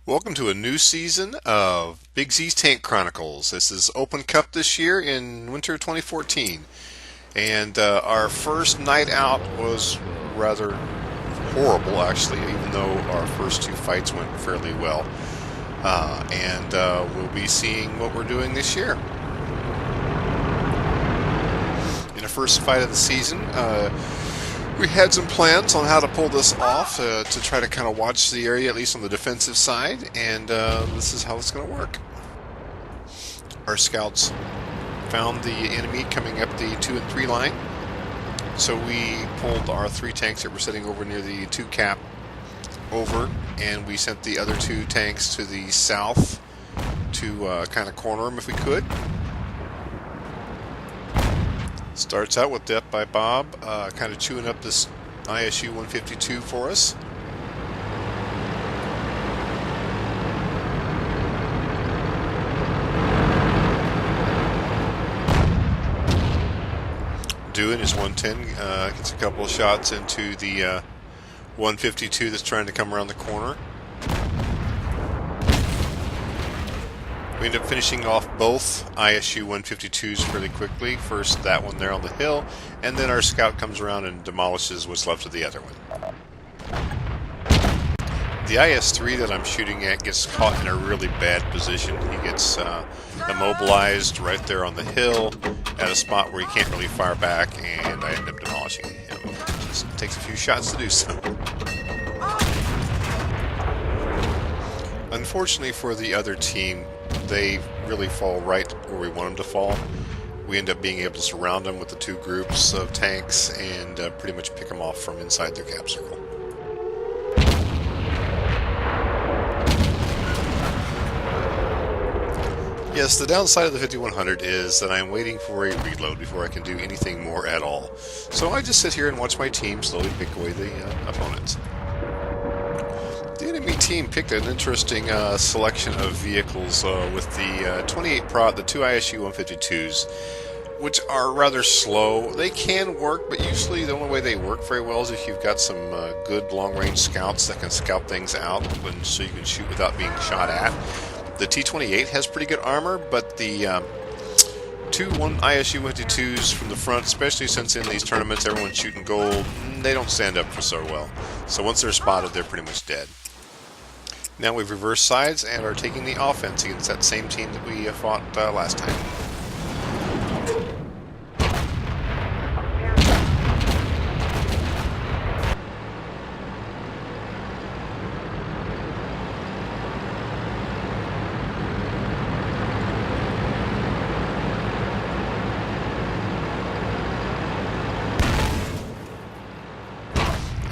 Welcome to a new season of Big Z's Tank Chronicles. This is Open Cup this year in winter 2014. And our first night out was rather horrible, actually, even though our first two fights went fairly well. And we'll be seeing what we're doing this year. In the first fight of the season, we had some plans on how to pull this off to try to kind of watch the area, at least on the defensive side, and this is how it's going to work. Our scouts found the enemy coming up the 2 and 3 line, so we pulled our 3 tanks that were sitting over near the 2 cap over, and we sent the other 2 tanks to the south to kind of corner them if we could. Starts out with Death by Bob, kind of chewing up this ISU 152 for us. Doing his 110, gets a couple of shots into the 152 that's trying to come around the corner. We end up finishing off both ISU 152s fairly quickly. First that one there on the hill, and then our scout comes around and demolishes what's left of the other one. The IS-3 that I'm shooting at gets caught in a really bad position. He gets immobilized right there on the hill at a spot where he can't really fire back, and I end up demolishing him. It just takes a few shots to do so. Unfortunately for the other team, they really fall right where we want them to fall. We end up being able to surround them with the 2 groups of tanks and pretty much pick them off from inside their cap circle. Yes, the downside of the 5100 is that I'm waiting for a reload before I can do anything more at all. So I just sit here and watch my team slowly pick away the opponents. The enemy team picked an interesting selection of vehicles with the 28 Prod, the 2 ISU 152s, which are rather slow. They can work, but usually the only way they work very well is if you've got some good long-range scouts that can scout things out, so you can shoot without being shot at. The T-28 has pretty good armor, but the 2 ISU 152s from the front, especially since in these tournaments everyone's shooting gold, they don't stand up for so well. So once they're spotted, they're pretty much dead. Now we've reversed sides and are taking the offense against that same team that we fought last time.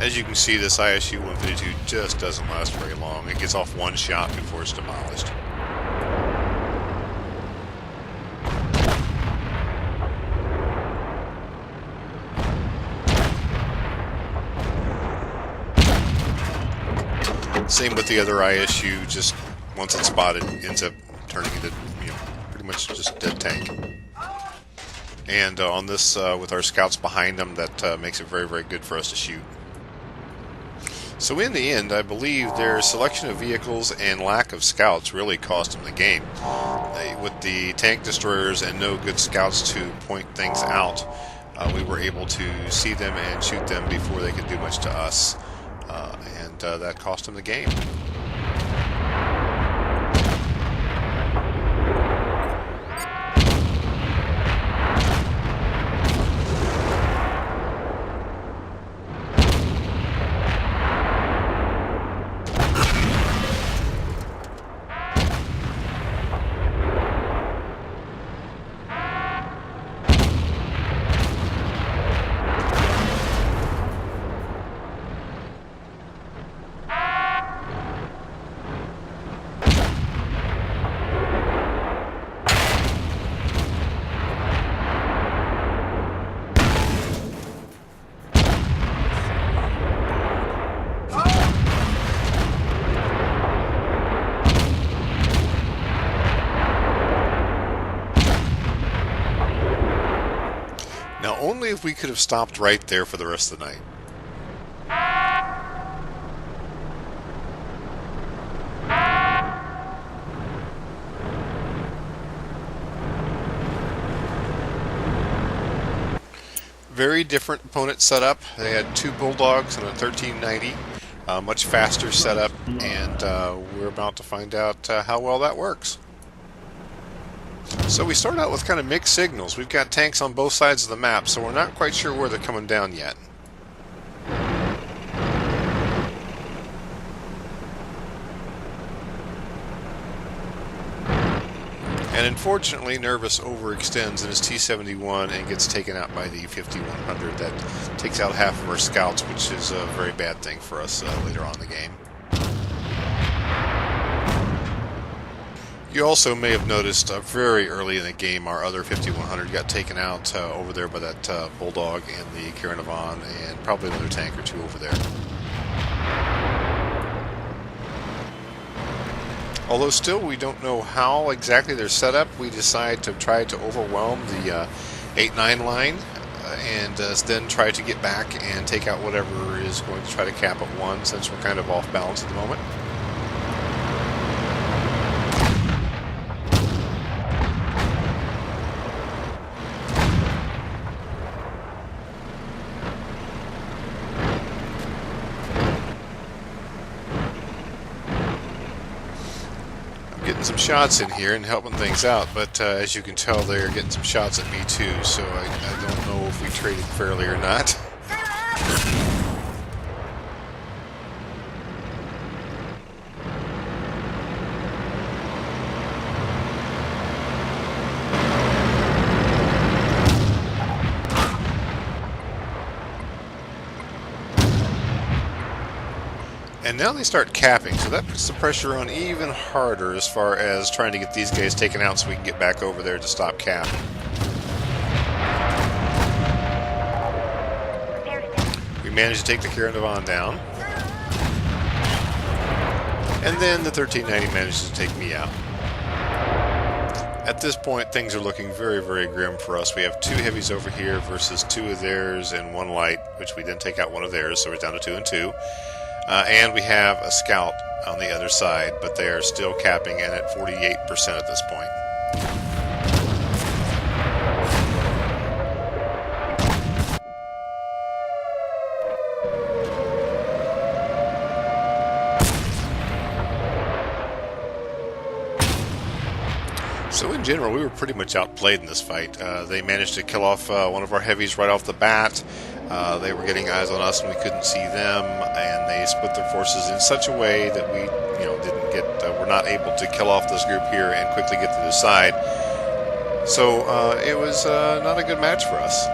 As you can see, this ISU 152 just doesn't last very long. It gets off one shot before it's demolished. Same with the other ISU, just once it's spotted, ends up turning into, pretty much just a dead tank. And on this, with our scouts behind them, that makes it very, very good for us to shoot. So in the end, I believe their selection of vehicles and lack of scouts really cost them the game. With the tank destroyers and no good scouts to point things out, we were able to see them and shoot them before they could do much to us, and that cost them the game. Only if we could have stopped right there for the rest of the night. Very different opponent setup. They had 2 Bulldogs and a 1390. Much faster setup, and we're about to find out how well that works. So we start out with kind of mixed signals. We've got tanks on both sides of the map, so we're not quite sure where they're coming down yet. And unfortunately, Nervous overextends in his T-71 and gets taken out by the 5100. That takes out half of our scouts, which is a very bad thing for us later on in the game. You also may have noticed very early in the game our other 5100 got taken out over there by that Bulldog and the Caravan, and probably another tank or 2 over there. Although still we don't know how exactly they're set up, we decide to try to overwhelm the 8-9 line and then try to get back and take out whatever is going to try to cap at 1, since we're kind of off balance at the moment. Getting some shots in here and helping things out, but as you can tell, they're getting some shots at me too, so I don't know if we traded fairly or not. And now they start capping, so that puts the pressure on even harder as far as trying to get these guys taken out so we can get back over there to stop cap. We managed to take the Caravan down. And then the 1390 manages to take me out. At this point, things are looking very, very grim for us. We have 2 heavies over here versus 2 of theirs and 1 light, which we then take out 1 of theirs, so we're down to 2 and 2. And we have a scout on the other side, but they are still capping in at 48% at this point. So in general, we were pretty much outplayed in this fight. They managed to kill off 1 of our heavies right off the bat. They were getting eyes on us and we couldn't see them, and they split their forces in such a way that we, didn't get, were not able to kill off this group here and quickly get to the side. So it was not a good match for us.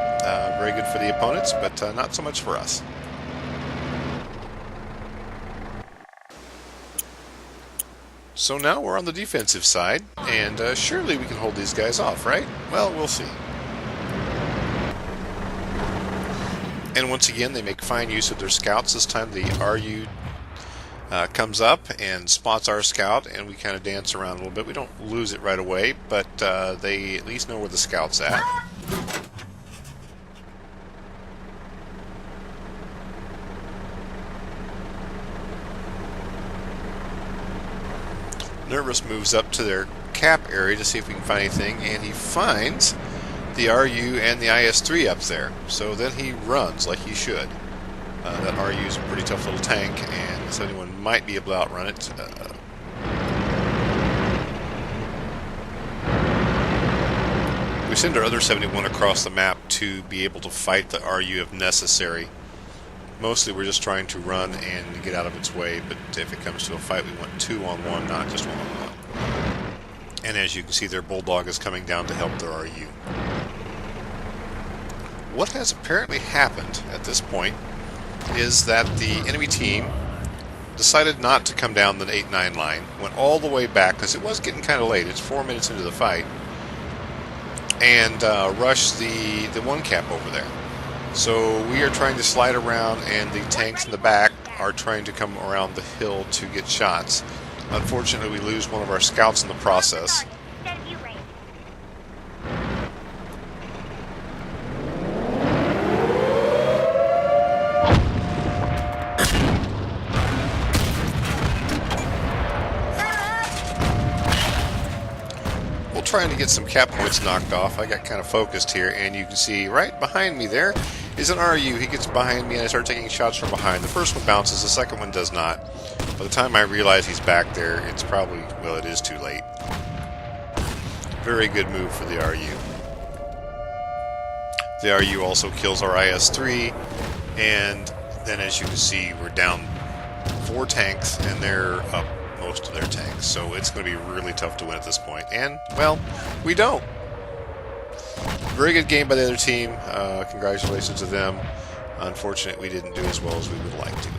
Very good for the opponents, but not so much for us. So now we're on the defensive side, and surely we can hold these guys off, right? Well, we'll see. And once again, they make fine use of their scouts. This time the RU comes up and spots our scout, and we kind of dance around a little bit. We don't lose it right away, but they at least know where the scout's at. Nervous moves up to their cap area to see if we can find anything, and he finds the RU and the IS-3 up there. So then he runs like he should. That RU is a pretty tough little tank, and 71 might be able to outrun it. We send our other 71 across the map to be able to fight the RU if necessary. Mostly we're just trying to run and get out of its way, but if it comes to a fight, we want 2-on-1, not just 1-on-1. And as you can see, their Bulldog is coming down to help their RU. What has apparently happened at this point is that the enemy team decided not to come down the 8-9 line, went all the way back, because it was getting kind of late, it's 4 minutes into the fight, and rushed the 1 cap over there. So we are trying to slide around, and the tanks in the back are trying to come around the hill to get shots. Unfortunately, we lose one of our scouts in the process. Trying to get some cap points knocked off. I got kind of focused here, and you can see right behind me there He's an RU. He gets behind me, and I start taking shots from behind. The first one bounces. The second one does not. By the time I realize he's back there, it's probably, well, it is too late. Very good move for the RU. The RU also kills our IS-3, and then as you can see, we're down 4 tanks, and they're up most of their tanks. So it's going to be really tough to win at this point. And, well, we don't. Very good game by the other team. Congratulations to them. Unfortunately, we didn't do as well as we would like to.